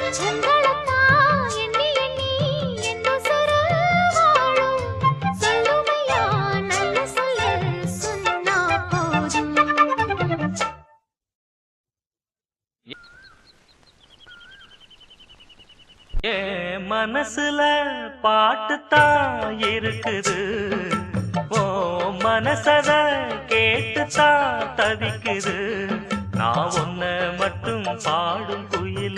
உங்களைத்தான் எண்ணி எண்ணி என் உசுரு வாழும். சொல்லுமையா நல்ல சொல்லு சொன்னா போதும். என் மனசுல பாட்டுத்தான் இருக்குது, ஓ மனசத கேட்டுத்தான் தவிக்குது. நான் ஒன்ன மட்டும் பாடும் குயில்